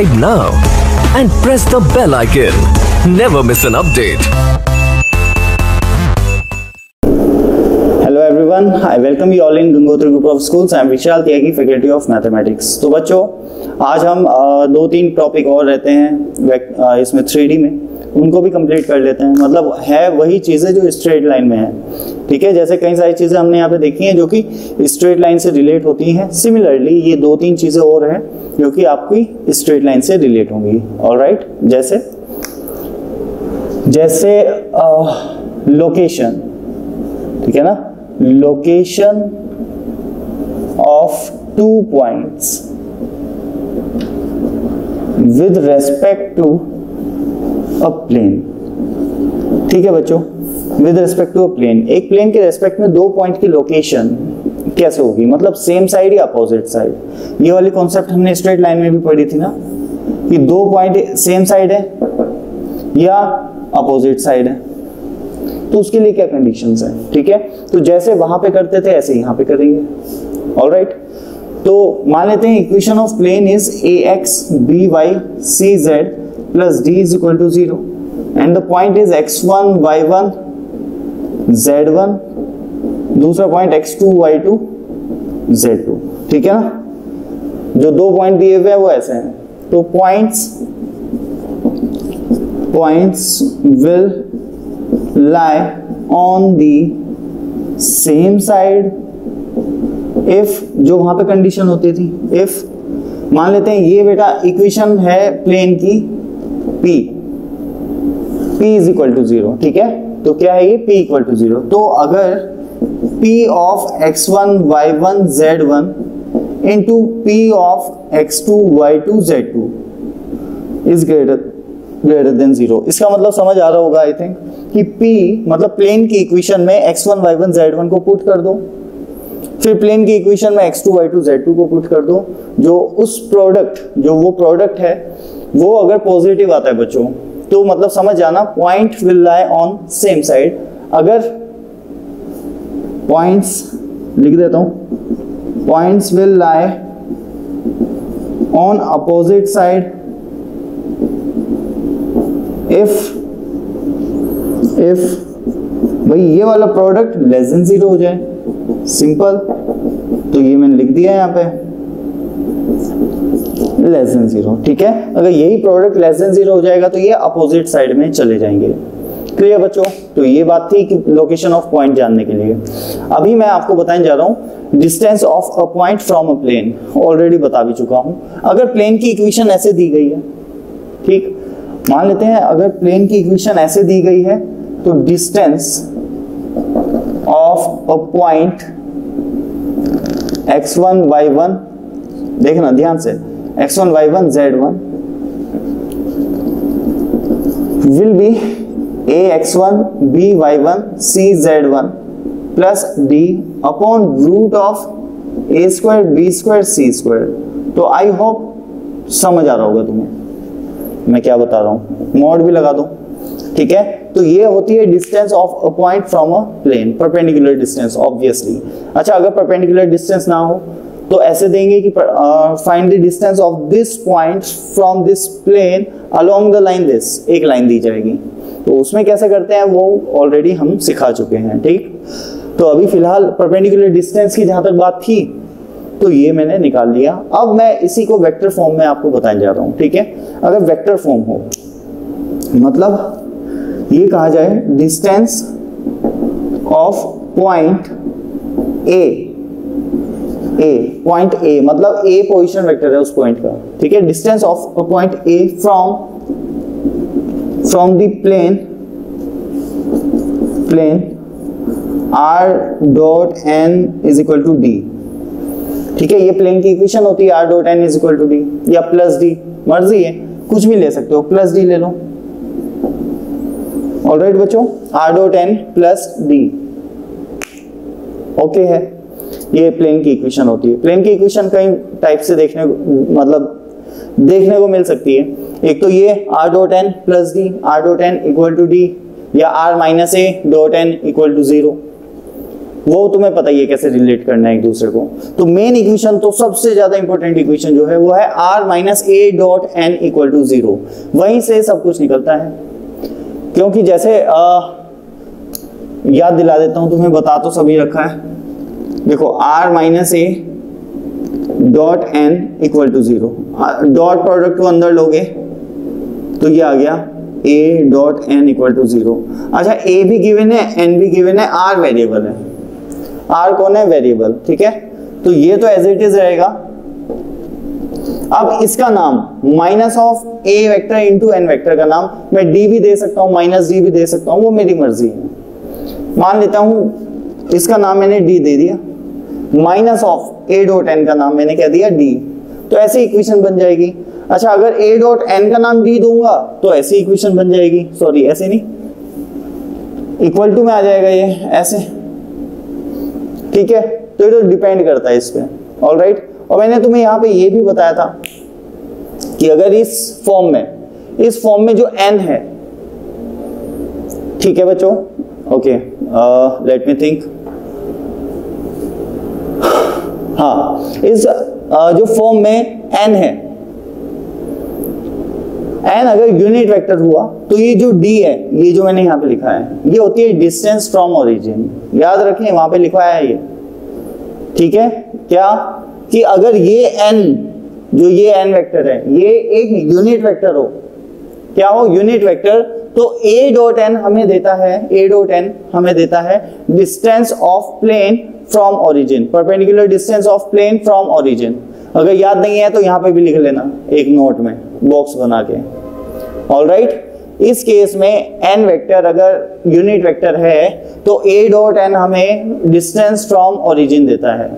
subscribe now and press the bell icon. Never miss an update. Hello everyone, I welcome you all in Gangotri Group of Schools. I am Vishal Tyagi, Faculty of Mathematics. तो बच्चों, आज हम दो तीन topic और रहते हैं इसमें 3D में, उनको भी कंप्लीट कर लेते हैं। मतलब है वही चीज़ें जो स्ट्रेट लाइन में है, ठीक है। जैसे कई सारी चीज़ें हमने यहाँ पे देखी हैं जो कि स्ट्रेट लाइन से रिलेट होती हैं। सिमिलरली ये दो तीन चीज़ें और हैं जो कि आपकी स्ट्रेट लाइन से रिलेट होंगी। ऑलराइट, जैसे लोकेशन, ठीक है ना, location of 2 points with respect to a plane, ठीक है बच्चों, with respect to a plane. एक प्लेन के रेस्पेक्ट में 2 पॉइंट की लोकेशन कैसे होगी, मतलब सेम साइड या अपोजिट साइड। ये वाली कॉन्सेप्ट हमने स्ट्रेट लाइन में भी पढ़ी थी ना, कि 2 पॉइंट सेम साइड है या अपोजिट साइड है, तो उसके लिए क्या कंडीशंस है, ठीक है। तो जैसे वहां पे करते थे ऐसे यहां पे करेंगे। ऑलराइट, तो मान लेते हैं equation of plane is ax by cz plus d is equal to 0 and the point is x1 y1 z1, दूसरा पॉइंट x2 y2 z2, ठीक है ना। जो दो पॉइंट दिए हुए हैं वो ऐसे हैं। तो points will lie on the same side if, जो वहां पे कंडीशन होती थी, if मान लेते हैं ये बेटा इक्वेशन है प्लेन की p इज इक्वल टू 0, ठीक है। तो क्या है ये p इक्वल टू 0। तो अगर p of x1 y1 z1 into p of x2 y2 z2 is greater than 0, इसका मतलब समझ आ रहा होगा आई थिंक कि p मतलब प्लेन की इक्वेशन में x1 y1 z1 को पुट कर दो, फिर प्लेन की इक्वेशन में x2 y2 z2 को पुट कर दो। जो उस प्रोडक्ट, जो वो प्रोडक्ट है वो अगर पॉजिटिव आता है बच्चों, तो मतलब समझ जाना point will lie on same side. अगर पॉइंट्स लिख देता हूं, points will lie on opposite side if भाई ये वाला प्रोडक्ट लेस देन 0 हो जाए, सिंपल। तो ये मैंने लिख दिया यहाँ पे लेस देन 0, ठीक है। अगर यही प्रोडक्ट लेस देन 0 हो जाएगा तो ये अपोजिट साइड में चले जाएंगे। क्लियर बच्चों, तो ये बात थी कि लोकेशन ऑफ पॉइंट जानने के लिए। अभी मैं आपको बताने जा रहा हूँ distance of a point from a plane. Already बता भी चुका हूँ। अगर प्लेन की इक्वेशन ऐसे दी गई है, ठीक, मान लेते हैं अगर प्लेन की इक्वेशन ऐसे दी गई है, तो distance of a point x1 y1, देखना ध्यान से, x1 y1 z1 will be ax1 by1 cz1 plus d upon root of a square b square c square। तो आई होप समझ आ रहा होगा तुम्हें मैं क्या बता रहा हूं, मॉड भी लगा दो, ठीक है। तो ये होती है distance of a point from a plane, perpendicular distance obviously. अच्छा, अगर परपेंडिकुलर डिस्टेंस ना हो तो ऐसे देंगे कि find the distance of this point from this plane along the line this, एक लाइन दी जाएगी। तो उसमें कैसे करते हैं वो ऑलरेडी हम सिखा चुके हैं, ठीक। तो अभी फिलहाल परपेंडिकुलर डिस्टेंस की जहां तक बात थी तो ये मैंने निकाल लिया। अब मैं इसी को वेक्टर फॉर्म में आपको बताने जा रहा हूं, ठीक है। अगर वेक्टर फॉर्म हो मतलब ये कहा जाए distance of point point A मतलब ए पोजीशन वेक्टर है उस पॉइंट का, ठीक है। Distance of a point A from the plane r dot n is equal to d, ठीक है। ये प्लेन की इक्वेशन होती है r dot n is equal to d या प्लस d, मर्जी है, कुछ भी ले सकते हो, प्लस d ले लो। ऑलराइट बच्चों, r dot n plus d, okay है। ये प्लेन की इक्वेशन होती है। प्लेन की इक्वेशन कई टाइप से देखने को मिल सकती है। एक तो ये r dot n plus d, r dot n equal to d, या r minus a dot n equal to 0, वो तुम्हें पता ही है कैसे रिलेट करना है एक दूसरे को। तो मेन इक्वेशन तो सबसे ज्यादा इंपॉर्टेंट इक्वेशन जो है वो है r minus a dot n equal to 0। वहीं से सब कुछ निकलता है। क्योंकि जैसे याद दिला देता हूं तुम्हें, बता तो सभी रखा है। देखो r minus a dot n equal to 0, dot product को अंदर लोगे तो ये आ गया a dot n equal to 0। अच्छा, a भी गिवन है, n भी गिवन है, r वेरिएबल है। r कौन है? वेरिएबल, ठीक है। तो ये तो एज इट इज रहेगा। अब इसका नाम minus of a vector into n vector का नाम मैं d भी दे सकता हूं, माइनस d भी दे सकता हूं, वो मेरी मर्जी है। मान लेता हूं इसका नाम मैंने d दे दिया, minus of a dot n का नाम मैंने क्या दिया? d। तो ऐसी इक्वेशन बन जाएगी। अच्छा, अगर a डॉट n का नाम d दूंगा तो ऐसी इक्वेशन बन जाएगी, सॉरी ऐसे नहीं, इक्वल टू में आ जाएगा ये ऐसे, ठीक है। तो ये तो डिपेंड करता है इस पे, ऑलराइट। और मैंने तुम्हें यहाँ पे ये भी बताया था कि अगर इस फॉर्म में जो n है, ठीक है बच्चों, ओके, लेट मी थिंक, हाँ, इस जो फॉर्म में n है, n अगर यूनिट वेक्टर हुआ तो ये जो d है, ये जो मैंने यहाँ पे लिखा है, ये होती है डिस्टेंस फ्रॉम ओरिजिन। याद रखें, वहां पे लिखा है ये, ठीक है। क्या कि अगर ये n, जो ये n वेक्टर है, ये एक यूनिट वेक्टर हो, क्या हो? Unit vector. तो a डॉट n हमें देता है distance of plane from origin, perpendicular distance of plane from origin. अगर याद नहीं है तो यहां पे भी लिख लेना एक नोट में बॉक्स बना के, ऑलराइट। इस केस में n वेक्टर अगर यूनिट वेक्टर है तो a डॉट n हमें डिस्टेंस फ्रॉम ओरिजिन देता है।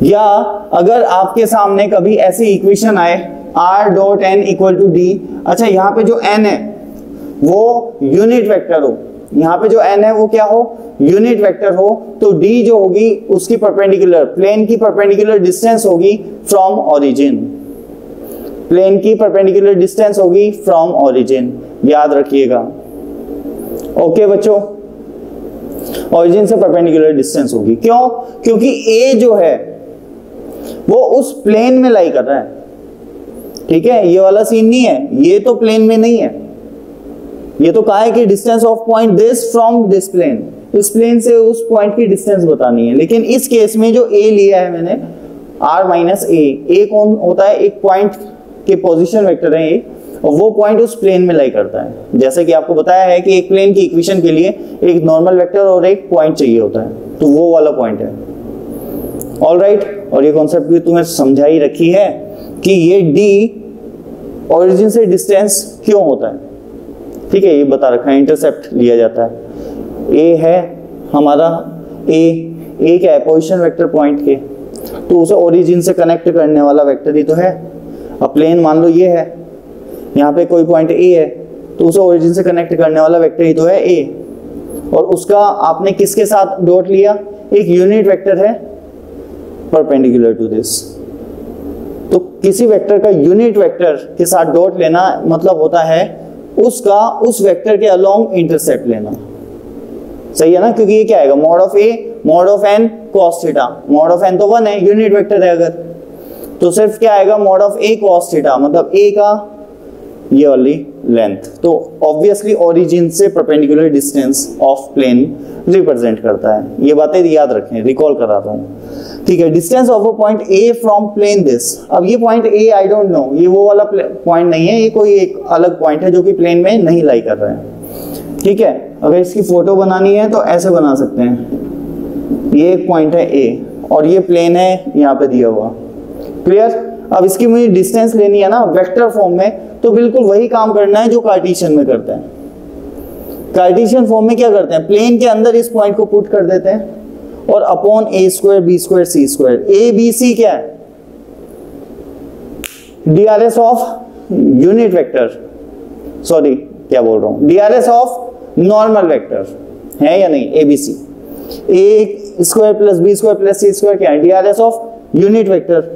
या अगर आपके सामने कभी ऐसी इक्वेशन आए r dot n equal to d, अच्छा यहाँ पे जो n है वो यूनिट वेक्टर हो, यहाँ पे जो n है वो क्या हो? यूनिट वेक्टर हो, तो d जो होगी उसकी परपेंडिकुलर, प्लेन की परपेंडिकुलर डिस्टेंस होगी फ्रॉम ओरिजिन, प्लेन की परपेंडिकुलर डिस्टेंस होगी फ्रॉम ओरिजिन, याद रखिएगा। ओके बच्चों, ओरिजिन से परपेंडिकुलर डिस्टेंस होगी। क्यों? क्योंकि a जो है वो उस प्लेन में लाई कर रहा है, ठीक है। ये वाला सीन नहीं है, ये तो प्लेन में नहीं है, ये तो कहा है कि distance of point this from this plane, इस प्लेन से उस पॉइंट की डिस्टेंस बतानी है। लेकिन इस केस में जो a लिया है मैंने, r माइनस a कौन होता है? एक पॉइंट के पोजीशन वेक्टर है a, और वो पॉइंट उस प्लेन में लाई करता है। जैसे कि आपको बताया है कि एक प्लेन की इक्वेशन के लिए एक नॉर्मल वेक्टर और एक पॉइंट चाहिए होता है, तो वो वाला पॉइंट है, ऑलराइट। और ये कॉन्सेप्ट भी तुम्हें समझाई रखी है कि ये d ओरिजिन से डिस्टेंस क्यों होता है, ठीक है, ये बता रखा है। इंटरसेप्ट लिया जाता है, a है हमारा, a क्या है? पोजीशन वेक्टर पॉइंट के, तो उसे ओरिजिन से कनेक्ट करने वाला वेक्टर ही तो है। अब प्लेन मान लो ये है, यहाँ पे कोई पॉइंट a है, तो उसे ओरिजिन से कनेक्ट करने वाला वेक्टर ही तो है a, और उसका आपने किसके साथ डॉट लिया? एक यूनिट वेक्टर है परपेंडिकुलर टू दिस। तो किसी वेक्टर का यूनिट वेक्टर के साथ डॉट लेना मतलब होता है उसका उस वेक्टर के अलोंग इंटरसेप्ट लेना, सही है ना। क्योंकि ये क्या आएगा? Mod of a mod of n cos theta, mod of n तो 1 है, यूनिट वेक्टर है अगर, तो सिर्फ क्या आएगा? Mod of a cos theta, मतलब a का ये वाली लेंथ। तो ऑब्वियसली ओरिजिन से perpendicular distance of plane represent करता है। ये बातें याद रखें, रिकॉल कराता हूँ, ठीक है। Distance of a point a from plane this. अब ये point a I don't know, ये वो वाला पॉइंट नहीं है, ये कोई एक अलग पॉइंट है जो कि प्लेन में नहीं लाई कर रहा है, ठीक है। अगर इसकी फोटो बनानी है तो ऐसे बना सकते हैं, ये एक पॉइंट है a और ये प्लेन है यहाँ पे दिया हुआ, क्लियर। अब इसकी मुझे डिस्टेंस लेनी है ना वेक्टर फॉर्म में, तो बिल्कुल वही काम करना है जो कार्टेशियन में करते हैं। कार्टेशियन फॉर्म में क्या करते हैं? प्लेन के अंदर इस पॉइंट को पुट कर देते हैं और upon a square b square c square. a b c क्या है? DRS of unit vector, sorry क्या बोल रहा हूं, DRS ऑफ नॉर्मल वेक्टर है या नहीं? ABC, a square plus b square plus c square क्या है? DRS of unit vector,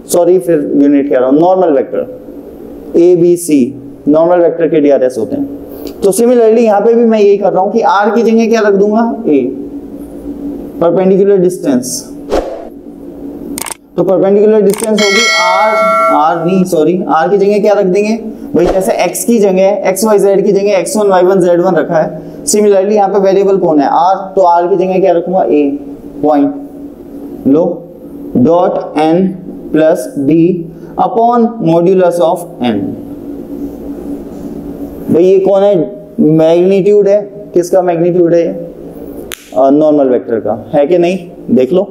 sorry फिर यूनिट कह रहा हूं, normal vector. ABC normal vector के DRS होते हैं। तो सिमिलरली यहाँ पे भी मैं यही कर रहा हूँ कि R की जगह क्या रख दूंगा? A, परपेंडिकुलर डिस्टेंस, तो परपेंडिकुलर डिस्टेंस होगी आर की जगह क्या रख देंगे भाई, जैसे x की जगह x y z की जगह x1 y1 z1 रखा है, सिमिलरली यहाँ पे वेरिएबल कौन है r, तो r की जगह क्या रखूंगा a point low dot n plus d upon modulus of n। भाई ये कौन है, मैग्नीट्यूड है, किसका मैग्नीट्यूड है, नॉर्मल वेक्टर का है कि नहीं, देख लो।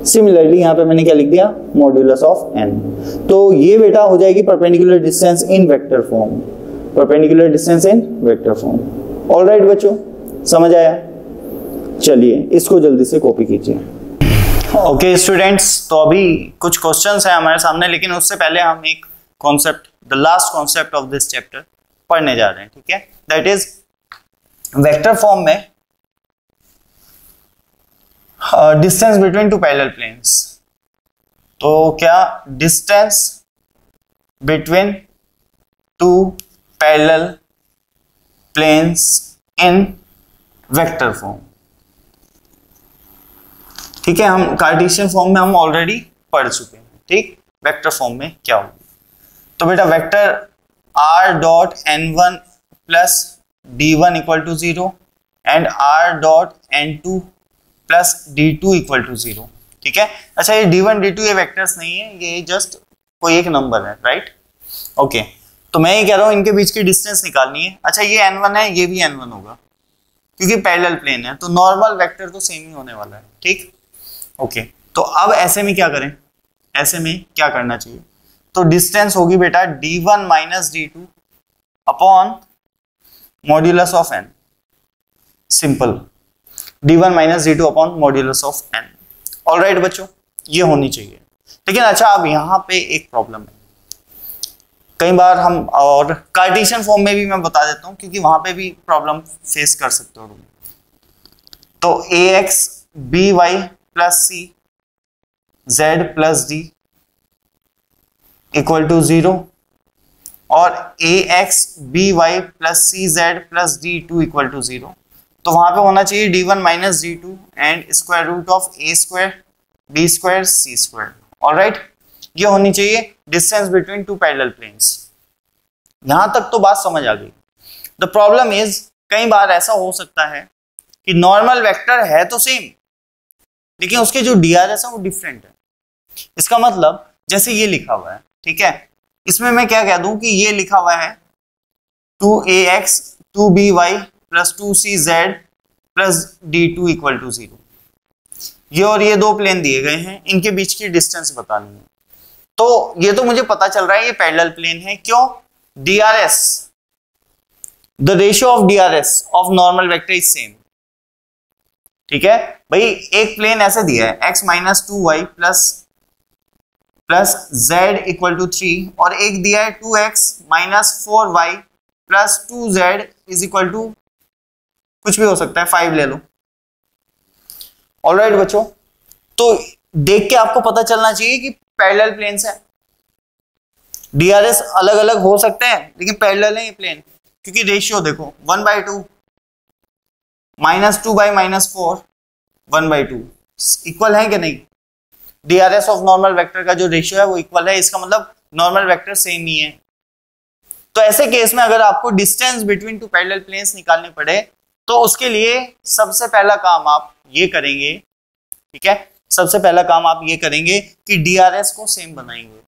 सिमिलरली यहाँ पे मैंने क्या लिख दिया, मॉड्यूलस ऑफ n। तो ये बेटा हो जाएगी perpendicular distance in vector form, perpendicular distance in vector form. Alright बच्चों, समझ आया? चलिए इसको जल्दी से कॉपी कीजिए। ओके स्टूडेंट्स, तो अभी कुछ क्वेश्चंस हैं हमारे सामने, लेकिन उससे पहले हम एक concept, the last concept of this chapter पढ़ने जा रहे हैं, ठीक है। दैट इज वेक्टर फॉर्म में distance between two parallel planes. तो क्या distance between two parallel planes in vector form, ठीक है। हम कार्टेशियन फॉर्म में हम ऑलरेडी पढ़ चुके हैं, ठीक। वेक्टर फॉर्म में क्या होगी, तो बेटा vector r dot n1 plus d1 equal to 0 and r dot n2 plus d2 equal to 0, ठीक है। अच्छा ये d1 d2 ये वेक्टर्स नहीं है, ये जस्ट कोई एक नंबर है, राइट। ओके, तो मैं ये कह रहा हूं इनके बीच की डिस्टेंस निकालनी है। अच्छा ये n1 है, ये भी n1 होगा क्योंकि पैरेलल प्लेन है, तो नॉर्मल वेक्टर तो सेम ही होने वाला है, ठीक। ओके, तो अब ऐसे में क्या करें, ऐसे में क्या करना चाहिए, तो डिस्टेंस होगी बेटा d1 minus d2 upon modulus of n, simple d1 minus d2 upon modulus of n। Alright बच्चों, ये होनी चाहिए। लेकिन अच्छा अब यहाँ पे एक प्रॉब्लम है, कई बार हम, और कार्टेशियन फॉर्म में भी मैं बता देता हूँ क्योंकि वहां पे भी प्रॉब्लम फेस कर सकते हो तुम। तो ax by plus c z plus d equal to 0 और ax by plus c z plus d2 equal to 0, तो वहां पे होना चाहिए d1 minus d2 and square root of a square b square c square. Alright, ये होनी चाहिए distance between two parallel planes. यहां तक तो बात समझ आ गई। द प्रॉब्लम इज, कई बार ऐसा हो सकता है कि नॉर्मल वेक्टर है तो सेम, लेकिन उसके जो DRS है वो डिफरेंट है। इसका मतलब जैसे ये लिखा हुआ है, ठीक है, इसमें मैं क्या कह दूं कि ये लिखा हुआ है 2ax 2by plus 2cz plus d2 equal to 0। ये और ये दो प्लेन दिए गए हैं, इनके बीच की डिस्टेंस बतानी है। तो ये तो मुझे पता चल रहा है ये पैरेलल प्लेन है, क्यों, DRS, the ratio of DRS of normal vector is same, ठीक है। भाई एक प्लेन ऐसे दिया है x minus 2y plus z equal to 3, और एक दिया है 2x minus 4y plus 2z is equal to कुछ भी हो सकता है, 5 ले लो। ऑलराइट बच्चों, तो देख के आपको पता चलना चाहिए कि पैरेलल प्लेन्स है। DRS अलग अलग हो सकते हैं लेकिन पैरेलल है ये प्लेन, क्योंकि रेशियो देखो 1/2 माइनस 2 माइनस 4 1/2 इक्वल है कि नहीं। DRS ऑफ नॉर्मल वेक्टर का जो रेशियो है वो इक्वल है, इसका मतलब नॉर्मल वेक्टर सेम ही है। तो ऐसे केस में अगर आपको distance between two parallel planes निकालने पड़े तो उसके लिए सबसे पहला काम आप ये करेंगे, ठीक है, सबसे पहला काम आप ये करेंगे कि DRS को सेम बनाएंगे,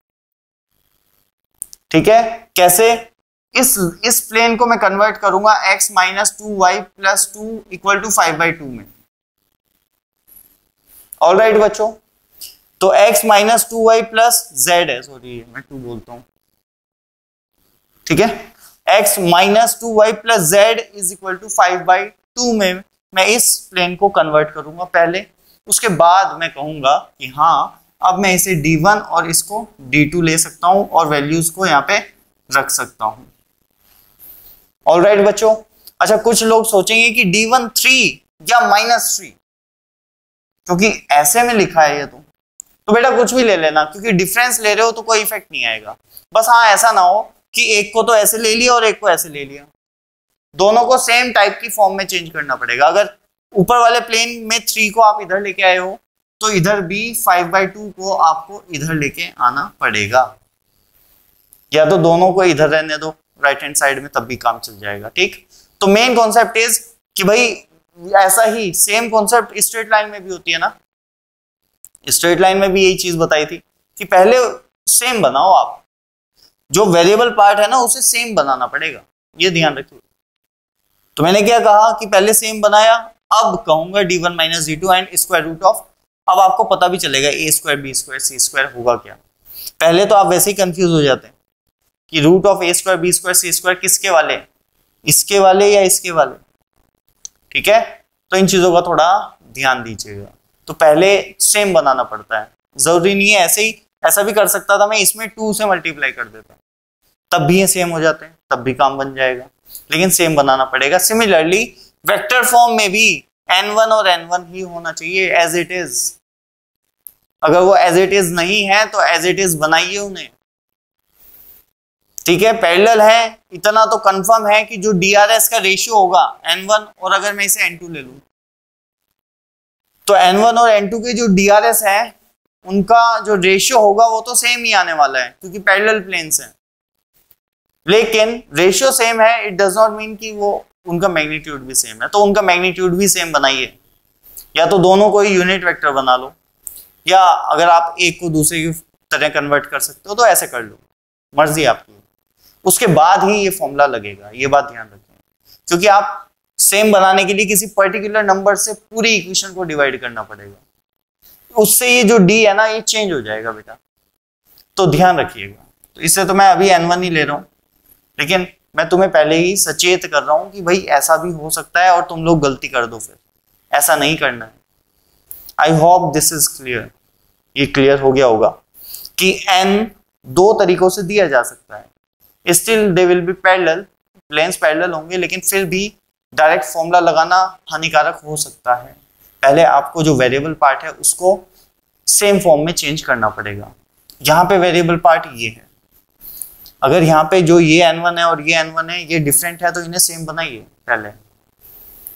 ठीक है। कैसे, इस प्लेन को मैं कन्वर्ट करूंगा x minus 2y plus 2 equal to 5/2 में। ऑलराइट बच्चों, तो x minus 2y plus z है, सॉरी मैं 2 बोलता हूं, ठीक है, x minus 2y plus z is equal to 5/2 में मैं इस प्लेन को कन्वर्ट करूंगा पहले। उसके बाद मैं कहूंगा कि हाँ अब मैं इसे d1 और इसको d2 ले सकता हूं और वैल्यूज को यहां पे रख सकता हूं। ऑलराइट बच्चों, अच्छा कुछ लोग सोचेंगे कि d1 3 या -3, क्योंकि ऐसे में लिखा है ये, तो बेटा कुछ भी ले लेना, क्योंकि डिफरेंस ले रहे हो तो कोई इफेक्ट नहीं आएगा। बस हाँ ऐसा ना हो कि एक को तो ऐसे ले लिया और एक को ऐसे ले लिया, दोनों को सेम टाइप की फॉर्म में चेंज करना पड़ेगा। अगर ऊपर वाले प्लेन में 3 को आप इधर लेके आए हो, तो इधर भी 5/2 को आपको इधर लेके आना पड़ेगा, या तो दोनों को इधर रहने दो राइट हैंड साइड में, तब भी काम चल जाएगा। ठीक, तो मेन कॉन्सेप्ट इज कि भाई ऐसा ही सेम कॉन्सेप्ट स्ट्रेट लाइन में भी होती है ना, स्ट्रेट लाइन में भी यही चीज बताई थी कि पहले सेम बनाओ, आप जो वेरिएबल पार्ट है ना उसे सेम बनाना पड़ेगा, ये ध्यान रखिए। तो मैंने क्या कहा कि पहले सेम बनाया, अब कहूंगा d1 - d2 and square root of, अब आपको पता भी चलेगा a² b² c² होगा क्या। पहले तो आप वैसे ही कंफ्यूज हो जाते हैं कि root of a² b² c² किसके वाले, इसके वाले या इसके वाले। ठीक है, तो इन चीजों का थोड़ा ध्यान दीजिएगा। तो पहले सेम बनाना पड़ता है, जरूरी नहीं है ऐसे ही, ऐसा भी कर सकता था मैं, इसमें 2 से मल्टीप्लाई कर देता, तब भी ये सेम हो जाते हैं, तब भी काम बन जाएगा, लेकिन सेम बनाना पड़ेगा। सिमिलरली वेक्टर फॉर्म में भी n1 और n1 ही होना चाहिए एज इट इज। अगर वो एज इट इज नहीं है तो एज इट इज बनाइए उन्हें। ठीक है, पैरेलल है, इतना तो कंफर्म है कि जो DRS का रेशियो होगा n1, और अगर मैं इसे n2 ले लूं तो n1 और n2 के जो DRS है उनका जो रेशियो होगा वो तो सेम ही आने वाला है, क्योंकि पैरेलल प्लेन्स हैं। लेकिन रेशियो सेम है, इट डज नॉट मीन कि वो उनका मैग्नीट्यूड भी सेम है। तो उनका मैग्नीट्यूड भी सेम बनाइए, या तो दोनों को ही यूनिट वेक्टर बना लो, या अगर आप एक को दूसरे की तरह कन्वर्ट कर सकते हो तो ऐसे कर लो, मर्जी आपकी। उसके बाद ही ये फॉर्मूला लगेगा, ये बात ध्यान रखें, क्योंकि आप सेम बनाने के लिए किसी पर्टिकुलर नंबर से पूरी इक्वेशन को डिवाइड करना पड़ेगा, उससे ये जो d है ना ये चेंज हो जाएगा बेटा, तो ध्यान रखिएगा। तो इससे तो मैं अभी n1 ही ले रहा हूं, लेकिन मैं तुम्हें पहले ही सचेत कर रहा हूं कि भाई ऐसा भी हो सकता है और तुम लोग गलती कर दो, फिर ऐसा नहीं करना है। I hope this is clear, ये क्लियर हो गया होगा कि n 2 तरीकों से दिया जा सकता है, still they will be parallel, planes parallel होंगे, लेकिन फिर भी डायरेक्ट फॉर्मूला लगाना हानिकारक हो सकता है। पहले आपको जो वेरिएबल पार्ट है उसको सेम फॉर्म में चेंज करना पड़ेगा। यहाँ पे वेरिएबल पार्ट ये है, अगर यहाँ पे जो ये n1 है और ये n1 है ये डिफरेंट है, तो इन्हें सेम बनाइए पहले,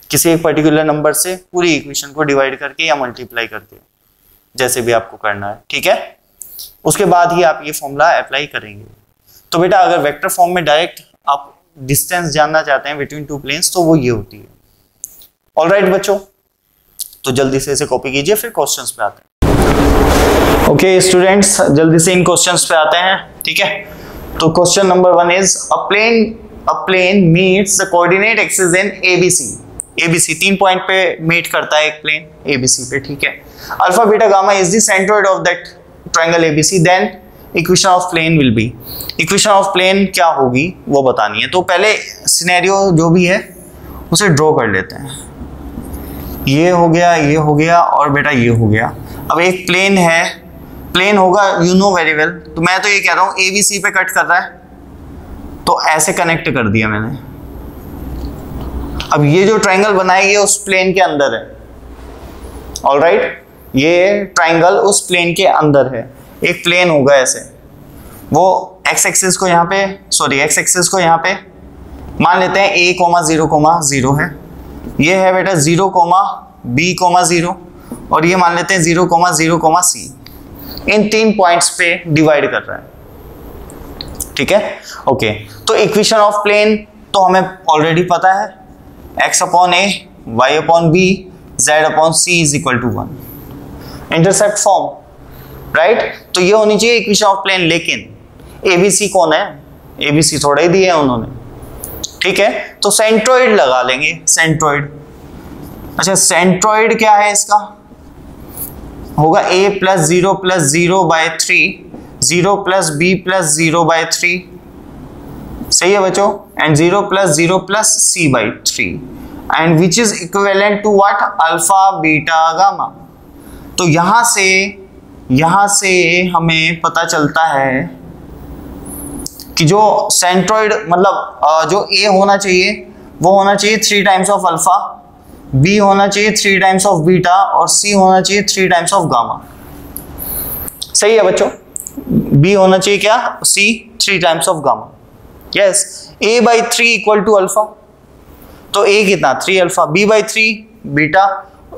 किसी एक पर्टिकुलर नंबर से पूरी इक्वेशन को डिवाइड करके या मल्टीप्लाई करके, जैसे भी आपको करना है। ठीक है, उसके बाद ही आप ये फॉर्मूला अप्लाई करेंगे। तो बेटा अगर वेक्टर फॉर्म में डायरेक्ट आप डिस्टेंस जानना चाहते हैं बिटवीन 2 प्लेन्स, तो वो ये होती है। ऑलराइट बच्चों, तो जल्दी से इसे कॉपी कीजिए, फिर क्वेश्चंस पे आते हैं। ओके स्टूडेंट्स, जल्दी से इन क्वेश्चंस पे आते हैं। ठीक है, तो question number 1 is a plane meets the coordinate axis in ABC 3 point पे मीट करता है एक प्लेन ABC पे। ठीक है, alpha beta gamma is the centroid of that triangle ABC, then equation of plane will be, equation of plane क्या होगी वो बतानी है। तो पहले सिनेरियो जो भी है उसे ड्रॉ कर लेते हैं। ये हो गया और बेटा ये हो गया। अब एक प्लेन है, प्लेन होगा यू नो वेरी वेल, तो मैं तो ये कह रहा हूं ABC पे कट कर रहा है, तो ऐसे कनेक्ट कर दिया मैंने। अब ये जो ट्रायंगल बनाया ये उस प्लेन के अंदर है। ऑलराइट, ये ट्रायंगल उस प्लेन के अंदर है। एक प्लेन होगा ऐसे, वो x एक्सिस को यहाँ पे मान लेते हैं a,0,0 है, ये है बेटा 0,b,0 और ये मान लेते हैं 0,0,c। इन 3 पॉइंट्स पे डिवाइड कर रहा है। ठीक है, ओके। तो इक्वेशन ऑफ प्लेन तो हमें ऑलरेडी पता है, x/a, y/b, z/c is equal to 1। Intercept form, right, तो ये होनी चाहिए इक्वेशन ऑफ प्लेन। लेकिन ABC कौन है, ABC थोड़ा ही दिए हैं उन्होंने। ठीक है, तो सेंट्रोइड लगा लेंगे, सेंट्रोइड। अच्छा, सेंट्रोइड क्या है इसका, होगा a + 0 + 0/3, 0 + b + 0/3, सही है बच्चों, and 0 + 0 + c/3, and which is equivalent to what, alpha beta gamma. तो यहां से हमें पता चलता है कि जो सेंट्रोइड मतलब जो A होना चाहिए वो होना चाहिए 3 टाइम्स ऑफ अल्फा, B होना चाहिए 3 टाइम्स ऑफ बीटा और C होना चाहिए 3 टाइम्स ऑफ गामा। सही है बच्चों, B होना चाहिए क्या, C 3 times of gamma. Yes, A/3 equal to alpha, तो A कितना 3 alpha, B/3 beta,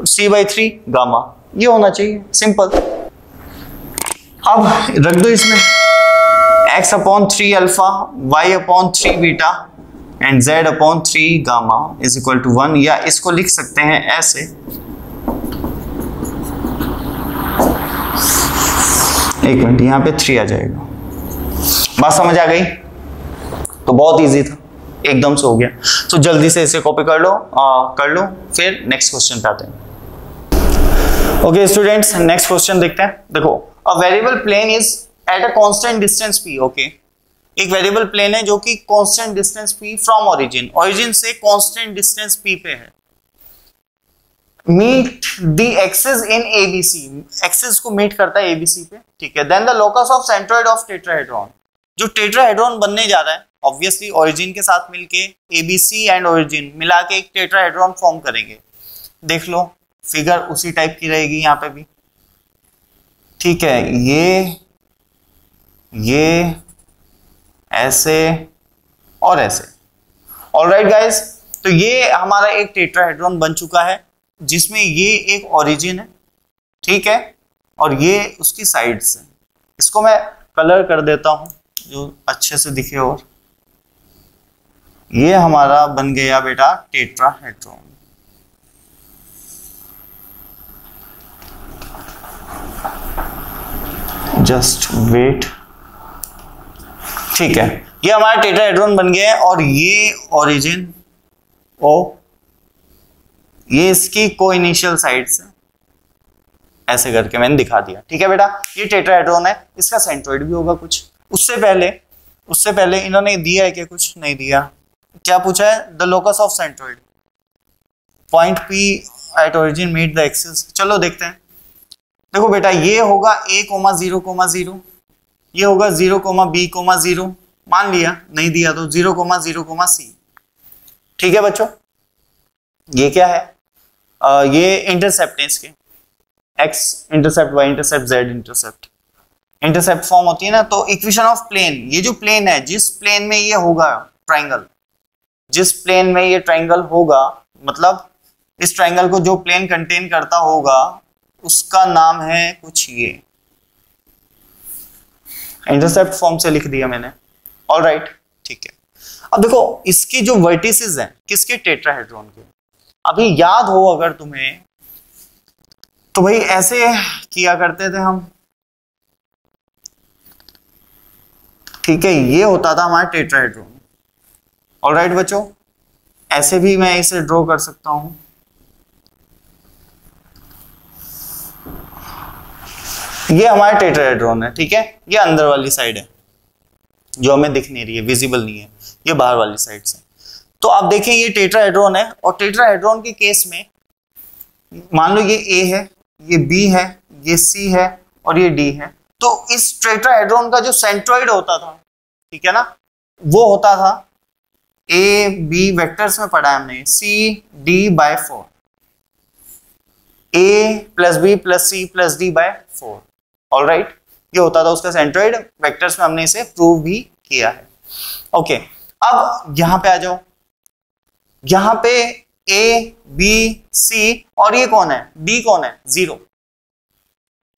C/3 gamma, ये होना चाहिए, सिंपल। अब रख दो इसमें x/3 alpha, y/3 beta and z/3 gamma is equal to 1, या इसको लिख सकते हैं ऐसे, एक मिनट, यहां पे 3 आ जाएगा। बात समझ आ गई? तो बहुत इजी था, एकदम से हो गया। तो जल्दी से इसे कॉपी कर लो, फिर नेक्स्ट क्वेश्चन पे आते हैं। ओके स्टूडेंट्स, नेक्स्ट क्वेश्चन देखते हैं। देखो, a variable plane is at a constant distance p। Okay, एक वेरिएबल प्लेन है जो कि constant distance p from origin से कांस्टेंट डिस्टेंस p पे है। Meet the axis in ABC, axis को मीट करता है ABC पे, ठीक है। Then the locus of centroid of tetrahedron, जो टेट्राहेड्रॉन बनने जा रहा है ऑब्वियसली ओरिजिन के साथ मिलके ABC एंड ओरिजिन मिला के एक टेट्राहेड्रॉन फॉर्म करेंगे। देख लो फिगर उसी टाइप की रहेगी यहाँ पे भी, ठीक है। ये ऐसे और ऐसे, ऑलराइट गाइस। तो ये हमारा एक टेट्राहेड्रॉन बन चुका है जिसमें ये एक ओरिजिन है, ठीक है, और ये उसकी साइड्स है। इसको मैं कलर कर देता हूं जो अच्छे से दिखे, और ये हमारा बन गया बेटा टेट्राहेड्रॉन। जस्ट वेट, ठीक है, ये हमारा टेट्राहेड्रॉन बन गया है, और ये ओरिजिन O, ये इसकी को इनिशियल साइड्स है, ऐसे करके मैंने दिखा दिया, ठीक है बेटा। ये टेट्राहेड्रॉन है, इसका सेंट्रोइड भी होगा कुछ। उससे पहले इन्होंने दिया है क्या? कुछ नहीं दिया। क्या पूछा है? The locus of centroid, point P at origin meet the axis. चलो देखते हैं। देखो बेटा, ये होगा A,0,0, ये होगा 0,B,0, मान लिया, नहीं दिया तो 0,0,C, ठीक है बच्चों। ये क्या है? ये इंटरसेप्ट है इसके, x intercept, y intercept, z intercept, intercept form होती है ना। तो इक्वेशन ऑफ प्लेन, ये जो प्लेन है, जिस प्लेन में ये होगा ट्राइंगल, जिस प्लेन में ये ट्राइंगल होगा, मतलब इस ट्राइंगल को जो प्लेन कंटेन करता होगा उसका नाम है कुछ ये, इंटरसेप्ट फॉर्म से लिख दिया मैंने, ऑलराइट, ठीक है। अब देखो इसकी जो वर्टिसेस हैं किसके? टेट्राहेड्रॉन के। अभी याद हो अगर तुम्हें, तो भाई ऐसे किया करते थे हम, ठीक है। ये होता था हमारा टेट्राहेड्रॉन, ऑलराइट बच्चों। ऐसे भी मैं इसे ड्रॉ कर सकता हूं, ये हमारा टेट्राहेड्रॉन है, ठीक है। ये अंदर वाली साइड है जो हमें दिख नहीं रही है, विजिबल नहीं है, ये बाहर वाली साइड से। तो आप देखें ये टेट्राहेड्रॉन है, और टेट्राहेड्रॉन के केस में मान लो ये A है, ये B है, ये C है और ये D है। तो इस टेट्राहेड्रॉन का जो सेंट्रोइड होता था, ठीक है ना, वो होता था A B वेक्टर्स में पढ़ा है हमने, CD/4, A + B + C + D/4, alright. ये होता था उसका सेंट्रोइड, वेक्टर्स में हमने इसे प्रूव भी किया है। ओके, अब यहां पे आ जाओ, यहां पे A B C और ये कौन है? D कौन है? 0,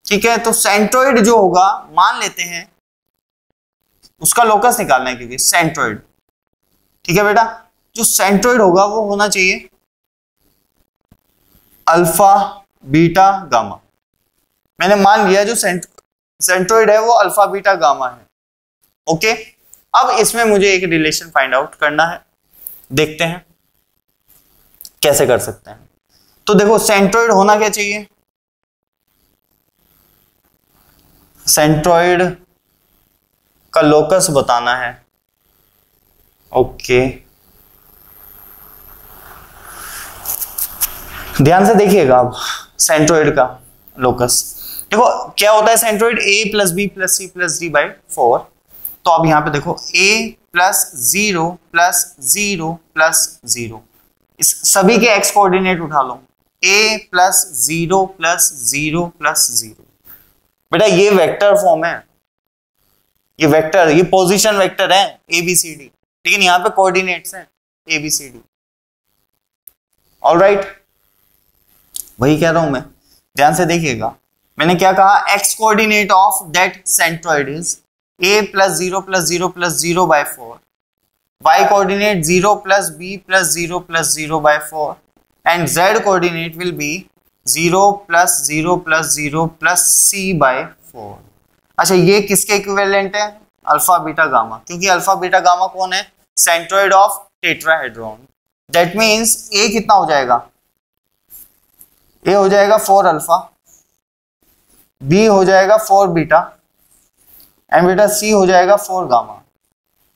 ठीक है। तो सेंट्रोइड जो होगा, मान लेते हैं उसका लोकस निकालना है क्योंकि सेंट्रोइड, ठीक है बेटा। जो सेंट्रोइड होगा वो होना चाहिए अल्फा बीटा गामा। मैंने मान लिया जो सेंट्रोइड है वो अल्फा बीटा गामा है, ओके। अब इसमें मुझे एक रिलेशन फाइंड आउट करना है, देखते हैं कैसे कर सकते हैं। तो देखो सेंट्रोइड होना क्या चाहिए? सेंट्रोइड का लोकस बताना है, ओके। ध्यान से देखिएगा आप सेंट्रोइड का लोकस। देखो क्या होता है centroid? A + B + C + D/4। तो अब यहां पे देखो A + 0 + 0 + 0, इस सभी के x कोऑर्डिनेट उठा लो। A + 0 + 0 + 0, बेटा ये वेक्टर फॉर्म है, ये वेक्टर, ये पोजीशन वेक्टर है ABCD, लेकिन यहां पे कोऑर्डिनेट्स हैं ABCD, ऑलराइट। वही कह रहा हूं मैं, ध्यान से देखिएगा। मैंने क्या कहा, x coordinate of that centroid is a plus 0 plus 0 plus 0 by 4, y coordinate 0 plus b plus 0 plus 0 by 4 and z coordinate will be 0 plus 0 plus 0 plus c by 4। अच्छा, ये किसके इक्विवेलेंट है? अल्फा बीटा गामा, क्योंकि alpha beta gamma कौन है? Centroid of tetrahedron. That means a कितना हो जाएगा? a हो जाएगा 4 अल्फा, b हो जाएगा 4 बीटा एंड बेटा c हो जाएगा 4 गामा।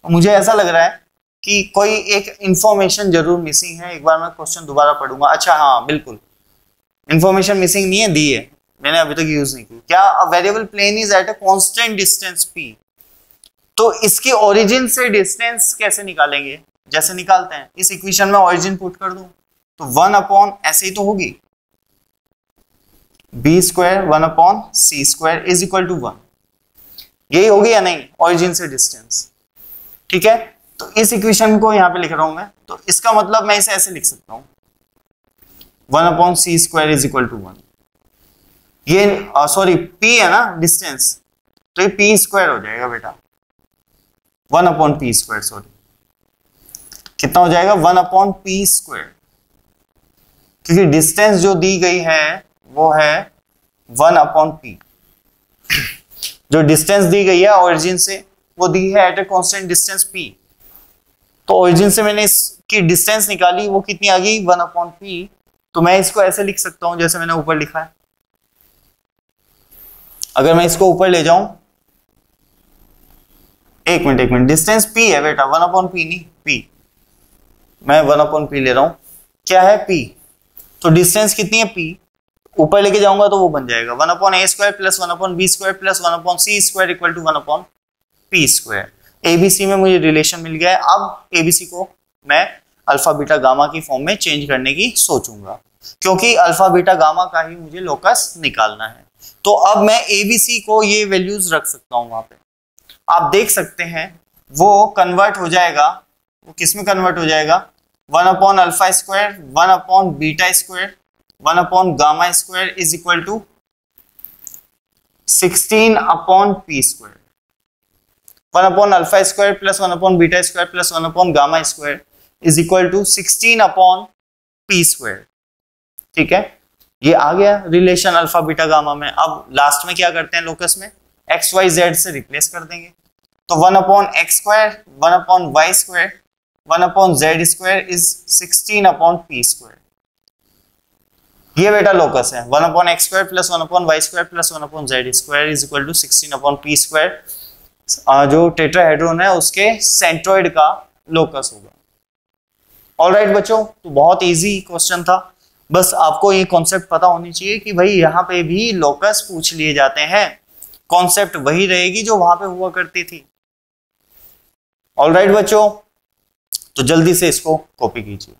मुझे ऐसा लग रहा है कि कोई एक इंफॉर्मेशन जरूर मिसिंग है। एक बार मैं क्वेश्चन दोबारा पढ़ूंगा। अच्छा हाँ, बिल्कुल इंफॉर्मेशन मिसिंग नहीं है, दी है, मैंने अभी तक यूज नहीं की। क्या a variable plane is at a constant distance p, तो इसकी ओरिजिन से डिस्टेंस कैसे निकालेंगे? जैसे निकालते हैं, इस इक्वेशन में ओरिजिन पुट कर दूं तो 1 अपॉन ऐसे ही तो होगी, b square 1 upon c square is equal to 1, यही होगी या नहीं? ओरिजिन से डिस्टेंस, ठीक है। तो इस इक्वेशन को यहां पे लिख रहा हूं मैं, तो इसका मतलब मैं इसे ऐसे लिख सकता हूं 1 upon c square is equal to 1। ये सॉरी p है ना डिस्टेंस, तो ये p स्क्वायर हो जाएगा बेटा, 1 अपॉन p स्क्वायर, सॉरी कितना हो जाएगा? 1 अपॉन p स्क्वायर, क्योंकि डिस्टेंस जो दी गई है वो है 1 अपॉन p। जो डिस्टेंस दी गई है ओरिजिन से वो दी है at a constant distance p, तो ओरिजिन से मैंने इसकी डिस्टेंस निकाली, वो कितनी आ गई? 1 अपॉन p। तो मैं इसको ऐसे लिख सकता हूं जैसे मैंने ऊपर लिखा है। अगर मैं इसको ऊपर ले जाऊं, एक मिनट, डिस्टेंस p है बेटा, 1 अपॉन p नहीं p, मैं 1 अपॉन p ले रहा हूं। क्या है? p, तो डिस्टेंस कितनी है? p, ऊपर लेके जाऊंगा तो वो बन जाएगा 1 upon a square plus 1 upon b square plus 1 upon c square equal to 1 upon p square. ABC में मुझे रिलेशन मिल गया है। अब एबीसी को मैं अल्फा बीटा गामा की फॉर्म में चेंज करने की सोचूंगा, क्योंकि अल्फा बीटा गामा का ही मुझे लोकस निकालना है। तो अब मैं एबीसी को ये वैल्यूज रख सकता हूं वहां पे, आप देख सकते हैं वो कन्वर्ट हो जाएगा, वो किस में कन्वर्ट हो जाएगा? 1 upon alpha square 1 upon beta square 1 upon gamma square is equal to 16 upon p square. 1 upon alpha square plus 1 upon beta square plus 1 upon gamma square is equal to 16 upon p square, ठीक है। ये आ गया relation alpha beta gamma में। अब last में क्या करते हैं, लोकस में एक्स वाई जेड से रिप्लेस कर देंगे, तो 1 upon x square 1 upon y square 1 upon z square is 16 upon p square. ये बेटा लोकस है, 1 upon x square plus 1 upon y square plus 1 upon z square is equal to 16 upon p square, जो tetrahedron है उसके centroid का locus होगा। Alright बच्चों, तो बहुत इजी क्वेश्चन था, बस आपको ये कॉन्सेप्ट पता होनी चाहिए कि भाई यहाँ पे भी लोकस पूछ लिए जाते हैं, कॉन्सेप्ट वही रहेगी जो वहां पे हुआ करती थी। ऑलराइट बच्चों, तो जल्दी से इसको कॉपी कीजिए।